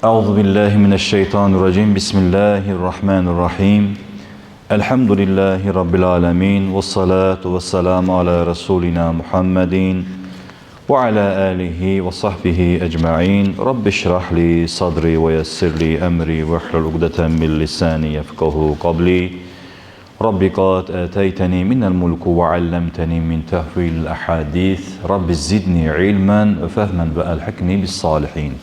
Euzu billahi mineşşeytanirracim. Bismillahirrahmanirrahim. Elhamdülillahi rabbil alamin ve salatu vesselamu ala rasulina Muhammedin ve ala alihi ve sahbihi ecmaîn. Rabbişrah li sadri ve yessir li emri ve hlul ukdeten min lisani yefkahu kavli. Rabbi qad ateyteni minel mulku ve allamteni min tehvilil ahadith. Rabbi zidni ilmen ve fehmen ve elhikni bis salihin.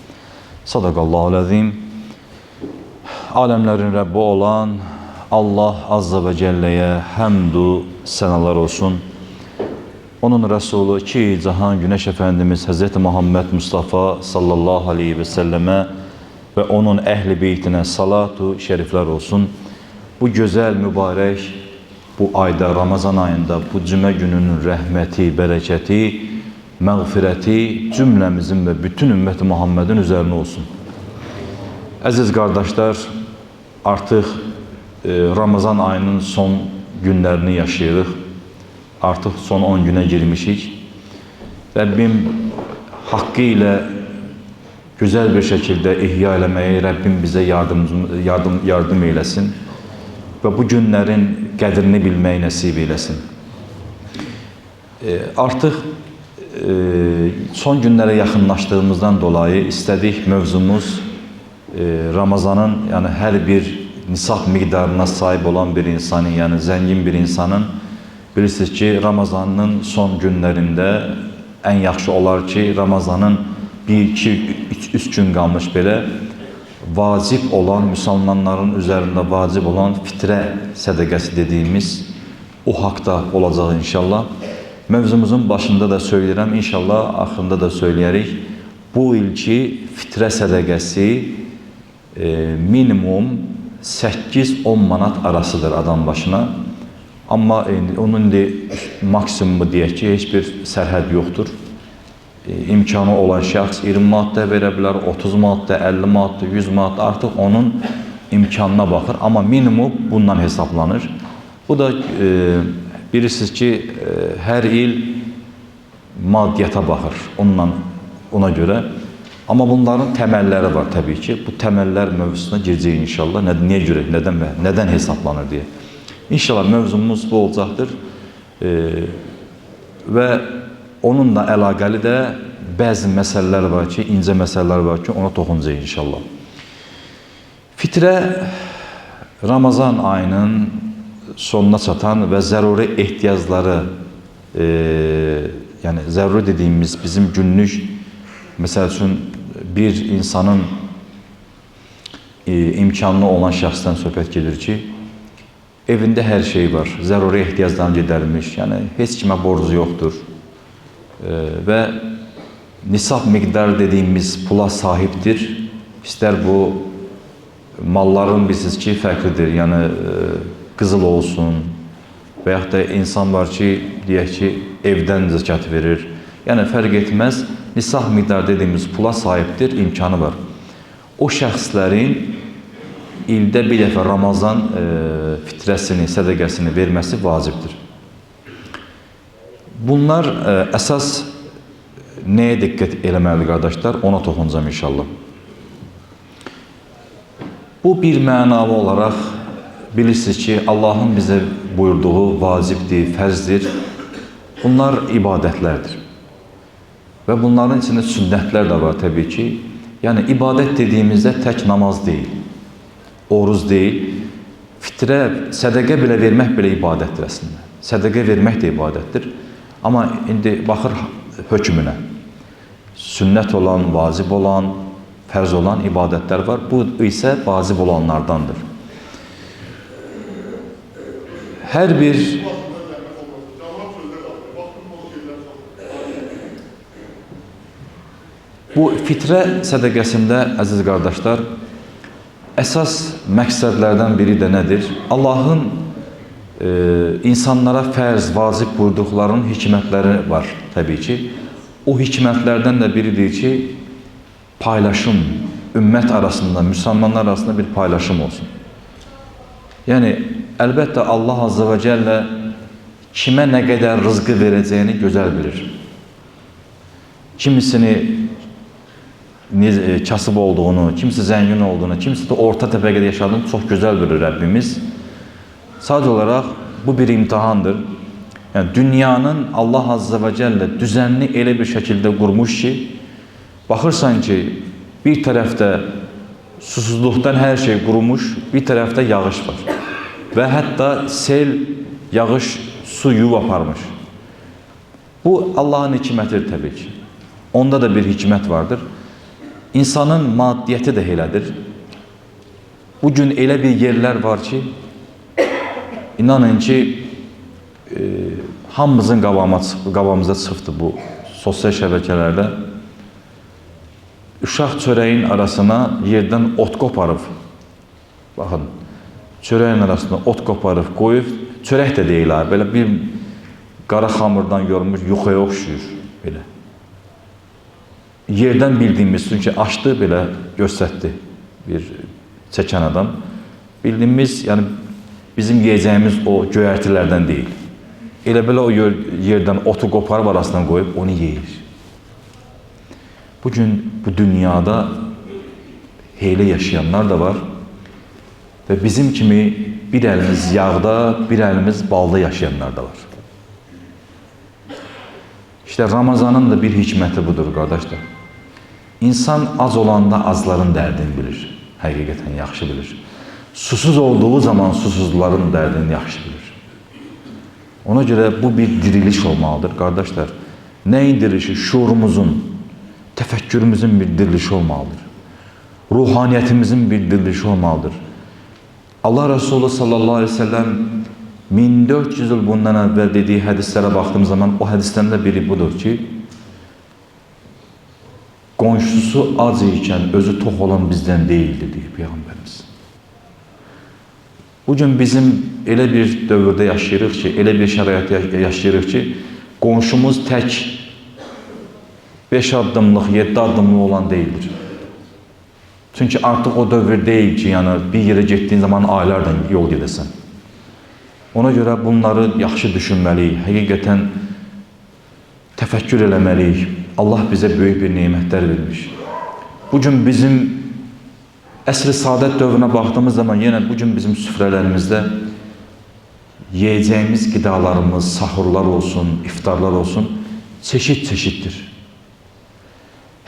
Sadakallahu azim. Alemlerin Rabbi olan Allah Azze ve Celle'ye hamdü senalar olsun. Onun Resulü ki Cihan Güneş Efendimiz Hz. Muhammed Mustafa sallallahu aleyhi ve selleme ve onun ehli beytine salatu şerifler olsun. Bu güzel, mübarek, bu ayda, Ramazan ayında, bu cümle gününün rahmeti, bereketi, mağfireti cümlemizin ve bütün ümmeti Muhammed'in üzerine olsun. Aziz kardeşler, artık Ramazan ayının son günlerini yaşayırıq. Artık son 10 güne girmişik. Rabbim hakkı ile güzel bir şekilde ihya eləməyi Rabbim bize yardım eylesin. Ve bu günlerin qədrini bilmeyi nasip eylesin. Artık son günlere yakınlaştığımızdan dolayı istedik mövzumuz Ramazanın, yani her bir nisab miktarına sahip olan bir insanın, yani zengin bir insanın, bilirsiniz ki Ramazanın son günlerinde en yaxşı olar ki Ramazanın 1-2-3 gün qalmış belə vacib olan, Müslümanların üzerinde vacib olan fitre sədəqəsi dediğimiz o haqda olacaq inşallah. Mövzumuzun başında da söyləyirəm, inşallah axırında da söyləyərik. Bu ilki fitre sədəqəsi minimum 8-10 manat arasıdır adam başına. Amma onun maksimumu deyək ki, heç bir sərhəd yoxdur. İmkanı olan şəxs 20 manat da verə bilər, 30 manat da, 50 manat da, 100 manat da, artıq onun imkanına baxır. Amma minimum bundan hesablanır. Bu da bilirsiniz ki, hər il maddiyyata baxır ona görə. Amma bunların təməlləri var təbii ki. Bu təməllər mövzusuna girəcəyik inşallah. Niyə görə, nədən hesablanır deyə. İnşallah mövzumuz bu olacaqdır. Və onunla əlaqəli də bəzi məsələlər var ki, incə məsələlər var ki, ona toxunacaq inşallah. Fitrə Ramazan ayının sonuna çatan və zəruri ehtiyacları, yəni zəruri dediyimiz bizim günlük, məsəl üçün bir insanın imkanlı olan şəxsdən söhbət gedir ki, evində hər şey var, zəruri ehtiyaclarını gedərmiş, yəni heç kimə borcu yoxdur və nisab miqdarı dediyimiz pula sahibdir. İstər bu malların bilirsiniz ki, fərqlidir, yəni qızıl olsun və yaxud da insan var ki, deyək ki, evdən zəkat verir. Yəni fərq etməz, nisab miqdarı dediyimiz pula sahibdir, imkanı var. O şəxslərin ildə bir dəfə Ramazan fitrəsini, sədəqəsini verməsi vacibdir. Bunlar əsas nəyə diqqət eləməlidir qardaşlar? Ona toxunacağım inşallah. Bu bir mənalı olaraq bilirsiniz ki, Allahın bizə buyurduğu vacibdir, fərzdir. Bunlar ibadətlərdir. Və bunların içində sünnətlər də var təbii ki. Yəni ibadət dediyimizdə tək namaz deyil, oruz deyil. Fitrə, sədəqə belə vermək belə ibadətdir əslində. Sədəqə vermək də ibadətdir. Amma indi baxır hökmünə. Sünnət olan, vacib olan, fərz olan ibadətlər var. Bu isə vacib olanlardandır. Hər bir bu fitrə sədəqəsində, əziz qardaşlar, əsas məqsədlərdən biri də nədir? Allahın insanlara fərz, vacib buyurduqlarının hikmətləri var təbii ki. O hikmətlərdən də biridir ki, paylaşım, ümmət arasında, müsəlmanlar arasında bir paylaşım olsun. Yəni, əlbəttə Allah Azze və Cəllə kimə nə qədər rızqı verəcəyini gözəl bilir. Kimisini kasıb olduğunu, kimisi zəngin olduğunu, kimisi də orta təbəqədə yaşadığını çox gözəl bilir Rəbbimiz. Sadəcə olaraq bu bir imtihandır. Yəni, dünyanın Allah Azze və Cəllə düzənini elə bir şəkildə qurmuş ki, baxırsan ki, bir tərəfdə susuzluqdan hər şey qurumuş, bir tərəfdə yağış var. Və hətta sel, yağış, su yuyub aparmış. Bu, Allahın hikmətidir təbii ki. Onda da bir hikmət vardır. İnsanın maddiyyəti də elədir. Bugün elə bir yerlər var ki, inanın ki, hamımızın qabağımıza çıxdı bu sosial şəbəkələrdə. Uşaq çörəyin arasına yerdən ot qoparıb, baxın, çörəyin arasına ot qoparıb qoyub, çörək də deyil, belə bir qara xamırdan yorulmuş yuxaya oxşuyur, belə. Yerdən bildiyimiz, çünki açdı belə göstərdi bir çəkən adam. Bildiyimiz, yəni bizim yiyəcəyimiz o göyərtilərdən deyil. Elə belə o yerdən otu qoparıb arasından qoyub onu yeyir. Bugün bu dünyada heylə yaşayanlar da var və bizim kimi bir əlimiz yağda, bir əlimiz balda yaşayanlar da var. İşte Ramazanın da bir hikməti budur, qardaşlar. İnsan az olanda azların dərdini bilir, həqiqətən yaxşı bilir. Susuz olduğu zaman susuzların dərdini yaxşı bilir. Ona görə bu bir diriliş olmalıdır, qardaşlar. Nəyin dirilişi? Şuurumuzun, təfəkkürümüzün bir dirilişi olmalıdır. Ruhaniyyətimizin bir dirilişi olmalıdır. Allah Resulü sallallahu aleyhi ve sellem 1400 yıl bundan əvvəl dediyi hədislərə baxdığım zaman o hədislərdə biri budur ki, qonşusu ac ikən özü tox olan bizdən deyildi, deyib Peyğəmbərimiz. Bugün bizim elə bir dövrdə yaşayırıq ki, elə bir şəraitdə yaşayırıq ki, qonşumuz tək 5 addımlıq, 7 addımlıq olan deyildir. Çünki artıq o dövr deyil ki, yəni bir yerə getdiyin zaman aylardan yol gedəsən. Ona görə bunları yaxşı düşünməliyik, həqiqətən təfəkkür eləməliyik. Allah bizə böyük bir nemətlər vermiş. Bugün bizim əsr-i saadət dövrünə baxdığımız zaman yenə bugün bizim süfrələrimizdə yiyəcəyimiz qidalarımız, sahurlar olsun, iftarlar olsun, çeşid-çeşiddir.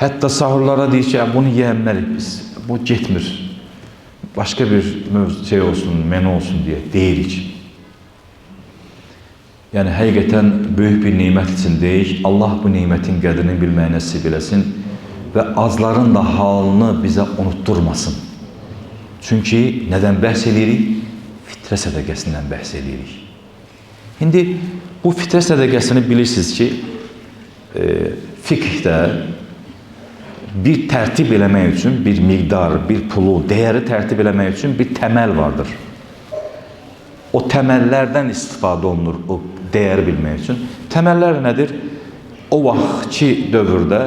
Hətta sahurlara deyir ki, bunu yeyəməliyik biz, bu getmir. Başqa bir şey olsun, menü olsun deyə deyirik. Yəni, həqiqətən böyük bir nimət içindəyik. Allah bu nimətin qədrini bilməyi nəsib eləsin və azların da halını bizə unutturmasın. Çünki nədən bəhs edirik? Fitrə sədəqəsindən bəhs edirik. İndi bu fitrə sədəqəsini bilirsiniz ki, fiqhdə bir tərtib eləmək üçün bir miqdar, bir pulu, dəyəri tərtib eləmək üçün bir təməl vardır. O təməllərdən istifadə olunur o dəyəri bilmək üçün. Təməllər nədir? O vaxtki dövrdə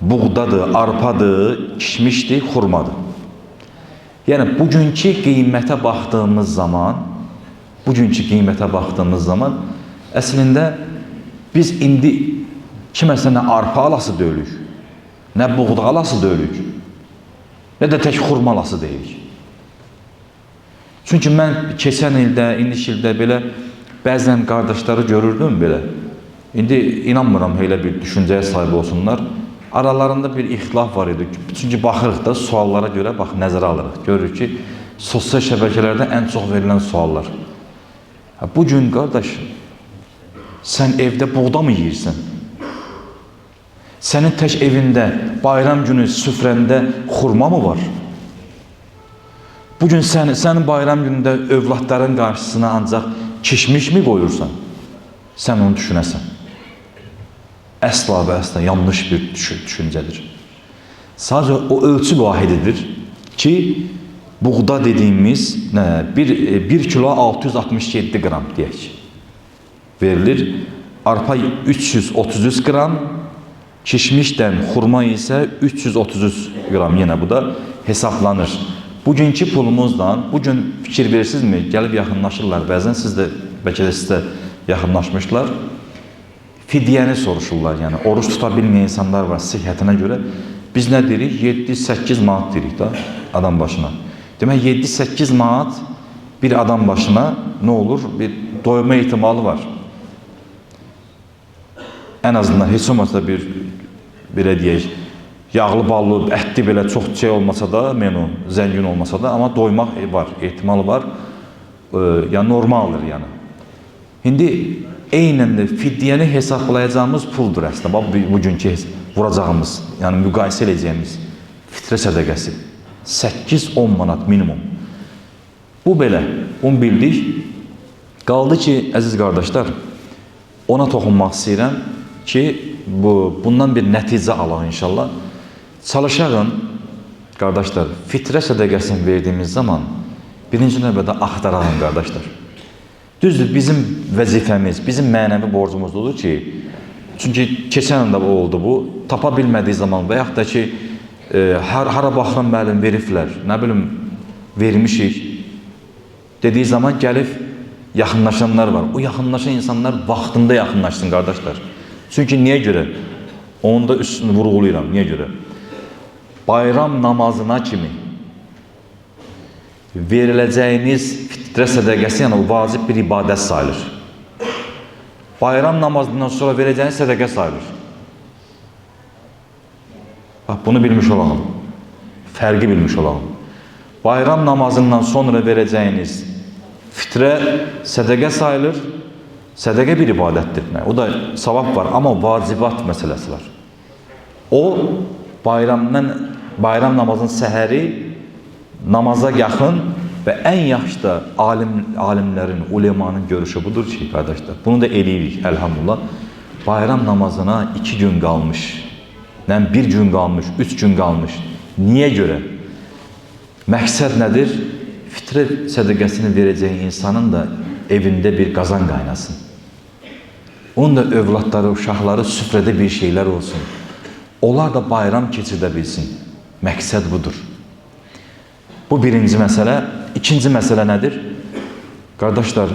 buğdadır, arpadır, kişmişdir, xurmadır. Yəni, bugünkü qiymətə baxdığımız zaman, əslində biz indi kiməsə nə arpa alası deyilik, nə buğda alası deyilik, nə də tək xurma alası deyilik. Çünki mən keçən ildə, indiki ildə belə bəzən qardaşları görürdüm belə. İndi inanmıram elə bir düşüncəyə sahib olsunlar. Aralarında bir ixtilaf var idi. Çünki baxırıq da suallara görə nəzərə alırıq. Görürük ki, sosial şəbəkələrdə ən çox verilən suallar. Bugün qardaş, sən evdə buğda mı yeyirsən? Sənin tək evində bayram günü süfrəndə xurma mı var? Bugün sənin bayram günündə övladların qarşısına ancaq kişmiş mi qoyursan? Sən onu düşünəsən. Əsla və əsla yanlış bir düşüncədir. Sadəcə o ölçü vahididir ki, buğda dediyimiz 1 kilo 667 qram deyək verilir. Arpa 333 qram, kişmişdən xurma isə 333 qram, yenə bu da hesablanır. Bugünkü pulumuzdan, bugün fikir verirsinizmi? Gəlib yaxınlaşırlar, bəzən siz də, bəlkə də siz də yaxınlaşmışlar. Fidyəni soruşurlar, yəni oruç tuta bilməyən insanlar var sihhətinə görə. Biz nə deyirik? 7-8 manat deyirik da adam başına. Demək 7-8 manat bir adam başına nə olur? Bir doyma ihtimalı var. En azından heç olmasa belə deyək, yağlı, ballı, ətli belə çox şey olmasa da, menu zəngin olmasa da, amma doymaq var, ehtimalı var. Yəni normaldır yəni. İndi eynən də fidyəni hesablayacağımız puldur əslində. Bugünkü vuracağımız, yəni müqayisə edəcəyimiz fitrə sədəqəsi 8-10 manat minimum. Bu belə, bunu bildik. Qaldı ki, əziz qardaşlar, ona toxunmaq istəyirəm ki, bundan bir nəticə alaq inşallah. Çalışağın, qardaşlar, fitrə sədəqəsini verdiyimiz zaman birinci növbədə axtarağın, qardaşlar. Düzdür, bizim vəzifəmiz, bizim mənəvi borcumuzdur ki, çünki keçən anda oldu bu, tapa bilmədiyi zaman və yaxud da ki, hara baxıram müəllim veriblər, nə bilim, vermişik, dediyi zaman gəlib yaxınlaşanlar var. O yaxınlaşan insanlar vaxtında yaxınlaşsın, qardaşlar. Çünki niyə görə? Onu da üstünü vurğulayıram, niyə görə? Bayram namazına kimi veriləcəyiniz fitrə sədəqəsi, yəni vacib bir ibadət sayılır. Bayram namazından sonra verəcəyiniz sədəqə sayılır. Bax, bunu bilmiş olalım. Fərqi bilmiş olalım. Bayram namazından sonra verəcəyiniz fitrə sədəqə sayılır. Sədəqə bir ibadətdir. O da savab var, amma vacibat məsələsi var. O, bayram namazın səhəri namaza yaxın və ən yaxşı da alimlərin, ulemanın görüşü budur ki, qardaşlar, bunu da eləyirik, əlhamdülillah. Bayram namazına 2 gün qalmış, 1 gün qalmış, 3 gün qalmış. Niyə görə? Məqsəd nədir? Fitrə sədəqəsini verəcəyi insanın da evində bir qazan qaynasın. Onun da övladları, uşaqları süfrədə bir şeylər olsun. Onlar da bayram keçirdə bilsin. Məqsəd budur. Bu birinci məsələ. İkinci məsələ nədir? Qardaşlar,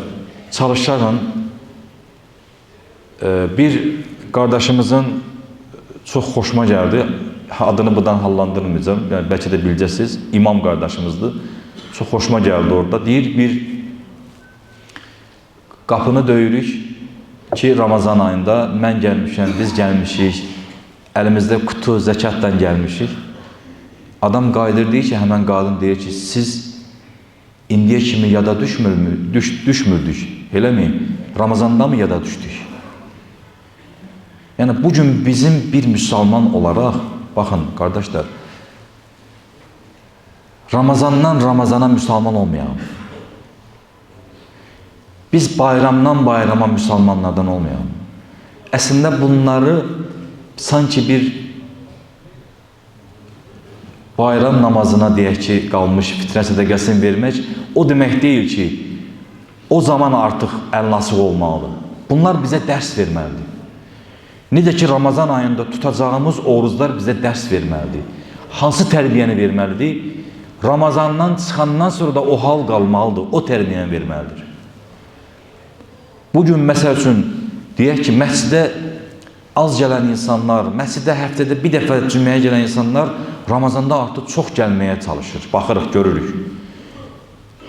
çalışarın bir qardaşımızın çox xoşuma gəldi. Adını buradan hallandırmayacağım. Yəni, bəlkə də biləcəksiniz. İmam qardaşımızdır. Çox xoşuma gəldi orada. Deyir, bir qapını döyürük ki, Ramazan ayında mən gəlmişəm, biz gəlmişik, əlimizdə qutu zəkatdan gəlmişik. Adam qayıdır, deyir ki, həmən qadın deyir ki, siz indiyə kimi yada düşmürdük, elə mi? Ramazanda mı yada düşdük? Yəni, bugün bizim bir müsəlman olaraq, baxın, qardaşlar, Ramazandan Ramazana müsəlman olmayalım. Biz bayramdan bayrama müsəlmanlardan olmayalım. Əslində bunları sanki bir bayram namazına deyək ki, qalmış fitrə sədəqəsini vermək, o demək deyil ki, o zaman artıq əlnasıq olmalıdır. Bunlar bizə dərs verməlidir. Necə ki, Ramazan ayında tutacağımız oruclar bizə dərs verməlidir. Hansı tərbiyəni verməlidir? Ramazandan çıxandan sonra da o hal qalmalıdır, o tərbiyəni verməlidir. Bugün, məsəl üçün, deyək ki, məscidə az gələn insanlar, məscidə həftədə bir dəfə cüməyə gələn insanlar Ramazanda artıq çox gəlməyə çalışır, baxırıq, görürük.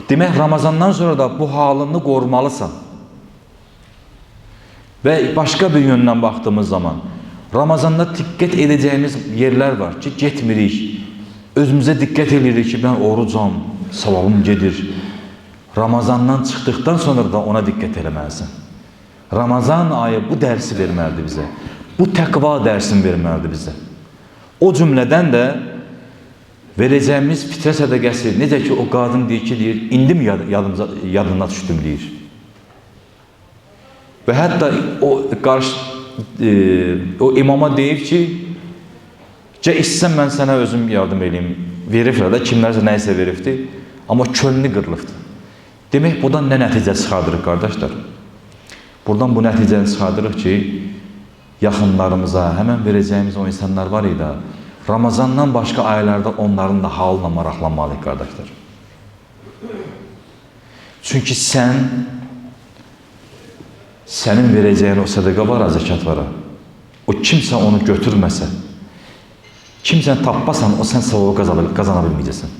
Demək, Ramazandan sonra da bu halını qorumalısan. Və başqa bir yöndən baxdığımız zaman, Ramazanda diqqət edəcəyimiz yerlər var ki, getmirik. Özümüzə diqqət edirik ki, mən orucam, savabım gedir. Ramazandan çıxdıqdan sonra da ona diqqət eləməlisin. Ramazan ayı bu dərsi verməlidir bizə. Bu təqva dərsini verməlidir bizə. O cümlədən də verəcəyimiz fitrə sədəqəsi, necə ki o qadın deyir ki, deyir, indi mi yadına düşdüm, deyir. Və hətta o imama deyib ki, istəsən mən sənə özüm yardım edeyim. Veriblər də, kimlərsə nəyisə veribdir, amma könlü qırılıbdır. Demək, buradan nə nəticə çıxardırıq, qardaşlar? Buradan bu nəticəni çıxardırıq ki, yaxınlarımıza, həmən verəcəyimiz o insanlar var idi, Ramazandan başqa aylarda onların da halına maraqlanmalıyıq, qardaşlar. Çünki sənin verəcəyin o sədəqə var, zəkat var. O kimsə onu götürməsə, Kimsən tapmasan, o sən savabı qazana bilməyəcəksən.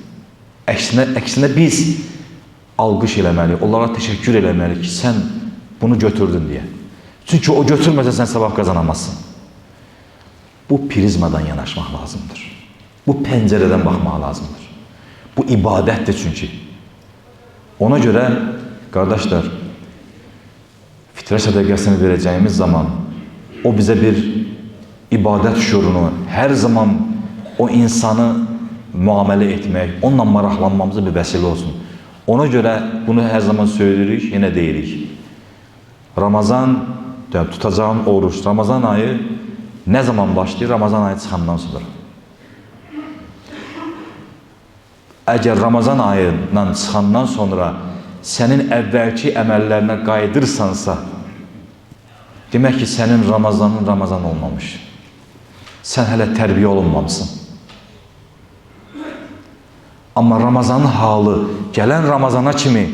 Əksinə biz alqış eləməliyik, onlara təşəkkür eləməliyik ki, sən bunu götürdün deyə. Çünki o götürməsə sən savab qazanamazsın. Bu prizmadan yanaşmaq lazımdır. Bu pəncərədən baxmaq lazımdır. Bu ibadətdir çünki. Ona görə, qardaşlar, fitrə sədəqəsini verəcəyimiz zaman o bizə bir ibadət şuurunu, hər zaman o insanı müamilə etmək, onunla maraqlanmamıza bir vəsilə olsun. Ona görə bunu hər zaman söyləyirik, yenə deyirik. Ramazan, tutacağın oruç, Ramazan ayı nə zaman başlayır? Ramazan ayı çıxandan sonra. Əgər Ramazan ayından çıxandan sonra sənin əvvəlki əməllərinə qaydırsansa, demək ki, sənin Ramazanın Ramazan olmamış. Sən hələ tərbiyə olunmamışsın. Amma Ramazanın halı, gələn Ramazana kimi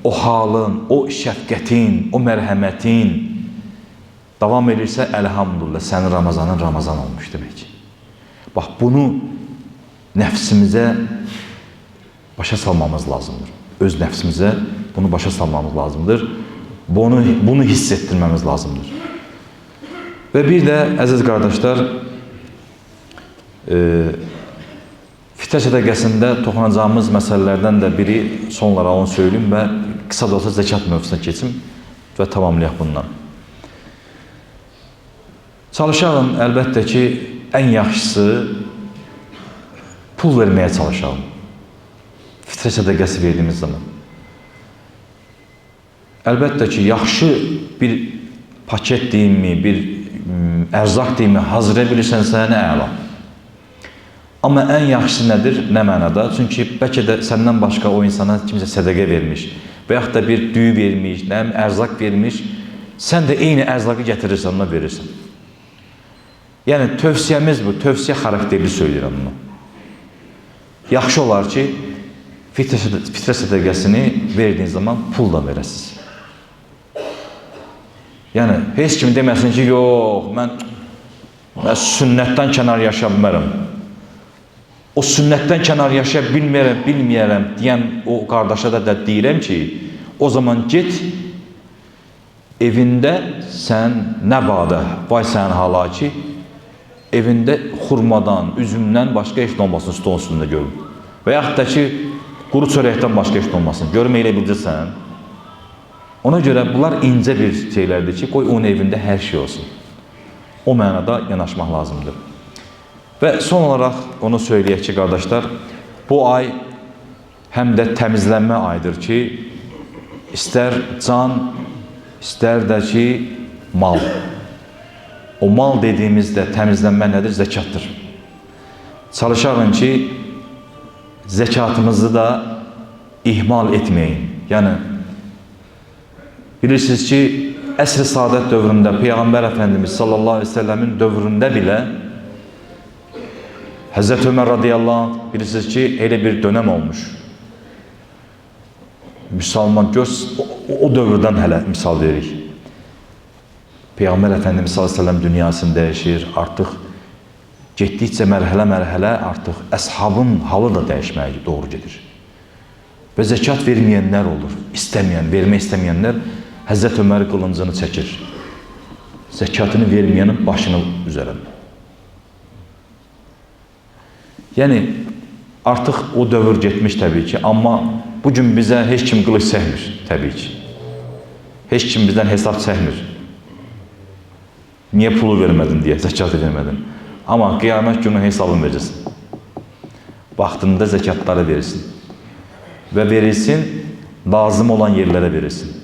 o halın, o şəfqətin, o mərhəmətin davam edirsə, əlhamdülillah, sənin Ramazanın Ramazan olmuş demək ki. Bax, bunu nəfsimizə başa salmamız lazımdır. Öz nəfsimizə bunu başa salmamız lazımdır. Bunu hiss etdirməmiz lazımdır. Və bir də, əziz qardaşlar, fitrə sədəqəsində toxunacağımız məsələlərdən də biri, son olaraq onu söyleyeyim və qısa da olsa zəkat mövzusuna keçim və tamamlayaq bundan. Çalışalım, əlbəttə ki, ən yaxşısı pul verməyə çalışalım. Fitrə sədəqəsi verdiyimiz zaman. Əlbəttə ki, yaxşı bir paket deyimi, bir ərzaq deyimi hazırlaya bilirsənsə, nə əla. Amma ən yaxşısı nədir? Nə mənada? Çünki bəlkə də səndən başqa o insana kimsə sədəqə vermiş və yaxud da bir düyü vermiş, ərzaq vermiş, sən də eyni ərzaqı gətirirsən, ona verirsən. Yəni, tövsiyəmiz bu, tövsiyə xarakterli söyləyirəm bunu. Yaxşı olar ki, fitrə sədəqəsini verdiğiniz zaman pul da verəsiniz. Yəni, heç kimi deməsin ki, yox, mən sünnətdən kənar yaşa bilmərəm. O sünnətdən kənar yaşa bilməyərəm deyən o qardaşa da deyirəm ki, o zaman get, evində sən nə badə, vay sənin hala ki, evində xurmadan, üzümdən başqa heç olmasın stolun üstündə görün. Və yaxud da ki, quru çörəkdən başqa heç olmasın. Görmə elə bildirsən. Ona görə bunlar incə bir şeylərdir ki, qoy onun evində hər şey olsun. O mənada yanaşmaq lazımdır. Və son olaraq onu söyləyək ki, qardaşlar, bu ay həm də təmizlənmə ayıdır ki, istər can, istər də ki, mal. O mal dediyimizdə təmizlənmə nədir? Zəkatdır. Çalışarın ki, zəkatımızı da ihmal etməyin. Yəni, bilirsiniz ki, əsr-i saadət dövründə Peyğəmbər Əfəndimiz sallallahu aleyhi ve sellemin dövründə belə Həzrət Ömər radiyallahu anh, bilirsiniz ki, elə bir dönəm olmuş. Müsəlman göz, o dövrdən hələ misal veririk. Peyğəmbər Əfəndimiz sallallahu aleyhi ve sellem dünyasını dəyişir, artıq getdikcə mərhələ artıq əshabın halı da dəyişməyə doğru gedir. Və zəkat verməyənlər olur, vermək istəməyənlər Həzrət Ömər qılıncını çəkir. Zəkatını verməyənin başını üzərən. Yəni, artıq o dövr getmiş təbii ki, amma bugün bizə heç kim qılış çəkmir, təbii ki. Heç kim bizdən hesab çəkmir. Niyə pulu vermədin deyə, zəkat vermədin. Amma qiyamət günü hesabını verəcəksin. Vaxtında zəkatları verirsin. Və verilsin, lazım olan yerlərə verirsin.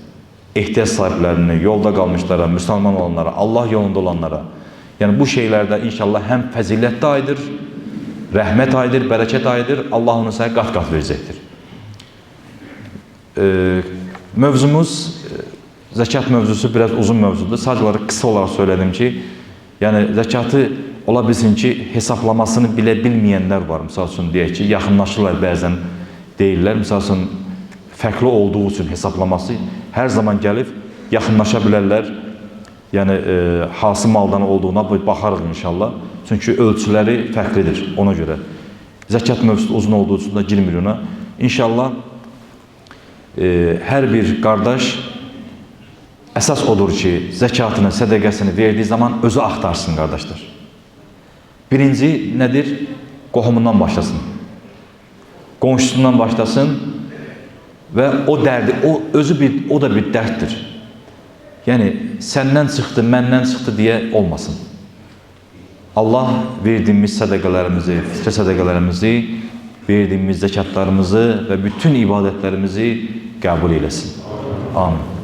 Ehtiyac sahiblərini, yolda qalmışlara, müsəlman olanlara, Allah yolunda olanlara. Yəni, bu şeylərdə inşallah həm fəzilətdə aydır, rəhmət aydır, bərəkət aydır, Allah onu sənə qat-qat verəcəkdir. Mövzumuz, zəkat mövzusu biraz uzun mövzudur. Sadəcə olaraq qısa olaraq söylədim ki, yəni zəkatı ola bilsin ki, hesaplamasını bilə bilməyənlər var. Misal üçün deyək ki, yaxınlaşırlar bəzən deyirlər. Misal üçün, fərqli olduğu üçün hesaplaması hər zaman gəlib yaxınlaşa bilərlər. Yəni, hansı maldan olduğuna baxarıq inşallah. Çünki ölçüləri fərqlidir ona görə. Zəkat mövzusu uzun olduğu üçün də girmir ona. İnşallah hər bir qardaş əsas odur ki, zəkatını, sədəqəsini verdiyi zaman özü axtarsın qardaşlar. Birinci nədir? Qohumundan başlasın. Qonşusundan başlasın və o dərdi, o da bir dərddir. Yəni, səndən çıxdı, məndən çıxdı deyə olmasın. Allah verdiyimiz sədəqələrimizi, fitrə sədəqələrimizi, verdiyimiz zəkatlarımızı və bütün ibadətlərimizi qəbul eləsin. Amin.